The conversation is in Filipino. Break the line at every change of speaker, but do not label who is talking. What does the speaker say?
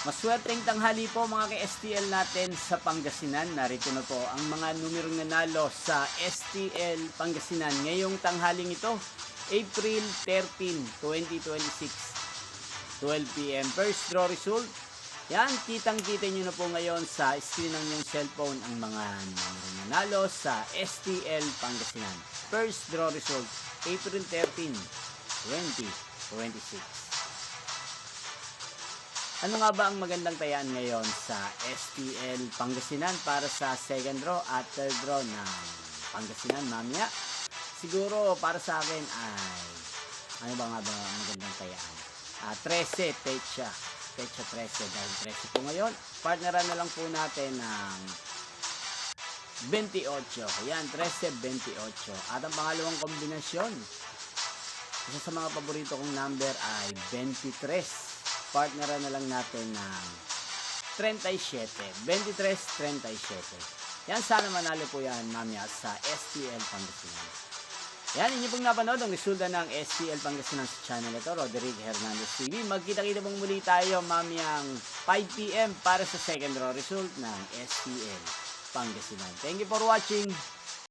Maswerteng tanghali po mga ka-STL natin sa Pangasinan. Narito na po ang mga numerong nanalo sa STL Pangasinan ngayong tanghaling ito, April 13, 2026, 12 p.m. First draw result. Yan, kitang-kita nyo na po ngayon sa screen ng inyong cellphone ang mga numerong nanalo sa STL Pangasinan. First draw result, April 13, 2026. Ano nga ba ang magandang tayaan ngayon sa STL Pangasinan para sa second draw at third draw ng Pangasinan mamaya? Siguro para sa akin ay ano ba nga ba ang magandang tayaan? 13, pecha 13 dahil 13 po ngayon. Partneran na lang po natin ng 28. Ayan, 13-28. At ang pangalawang kombinasyon, isa sa mga paborito kong number ay 23. Partneran na lang natin ng 37. 23-37. Yan, sana manalo po yan mamaya sa STL Pangasinan. Yan, inyo pong napanood ang resulta ng STL Pangasinan sa channel ito, Roderick Hernandez TV. Magkita-kita pong muli tayo mamayang 5 p.m. para sa second draw result ng STL Pangasinan. Thank you for watching.